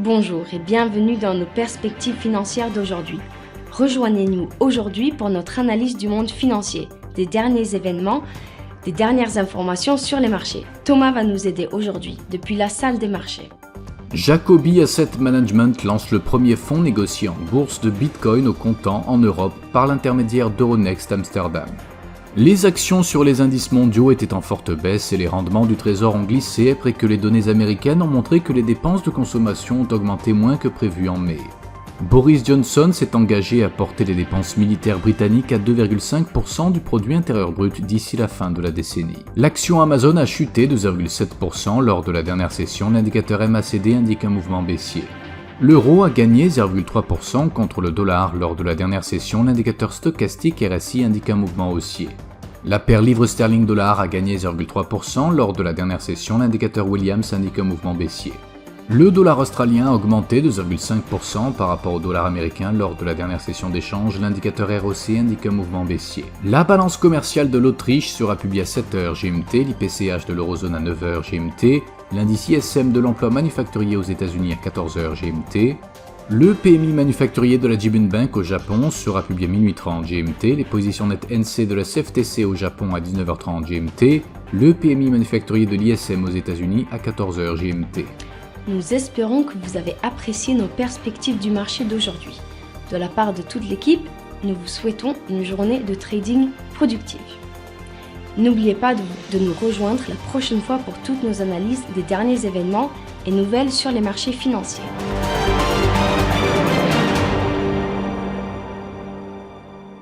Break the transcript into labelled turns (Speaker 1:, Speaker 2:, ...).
Speaker 1: Bonjour et bienvenue dans nos perspectives financières d'aujourd'hui. Rejoignez-nous aujourd'hui pour notre analyse du monde financier, des derniers événements, des dernières informations sur les marchés. Thomas va nous aider aujourd'hui depuis la salle des marchés.
Speaker 2: Jacobi Asset Management lance le premier fonds négocié en bourse de Bitcoin au comptant en Europe par l'intermédiaire d'Euronext Amsterdam. Les actions sur les indices mondiaux étaient en forte baisse et les rendements du trésor ont glissé après que les données américaines ont montré que les dépenses de consommation ont augmenté moins que prévu en mai. Boris Johnson s'est engagé à porter les dépenses militaires britanniques à 2,5% du produit intérieur brut d'ici la fin de la décennie. L'action Amazon a chuté de 0,7% lors de la dernière session, l'indicateur MACD indique un mouvement baissier. L'euro a gagné 0,3% contre le dollar lors de la dernière session, l'indicateur stochastique RSI indique un mouvement haussier. La paire livre sterling dollar a gagné 0,3% lors de la dernière session, l'indicateur Williams indique un mouvement baissier. Le dollar australien a augmenté de 0,5% par rapport au dollar américain lors de la dernière session d'échange, l'indicateur ROC indique un mouvement baissier. La balance commerciale de l'Autriche sera publiée à 7h GMT, l'IPCH de l'eurozone à 9h GMT, l'indice ISM de l'emploi manufacturier aux États-Unis à 14h GMT, le PMI manufacturier de la Jibun Bank au Japon sera publié à minuit 30 GMT, les positions nettes NC de la CFTC au Japon à 19h30 GMT, le PMI manufacturier de l'ISM aux États-Unis à 14h GMT.
Speaker 1: Nous espérons que vous avez apprécié nos perspectives du marché d'aujourd'hui. De la part de toute l'équipe, nous vous souhaitons une journée de trading productive. N'oubliez pas de nous rejoindre la prochaine fois pour toutes nos analyses des derniers événements et nouvelles sur les marchés financiers.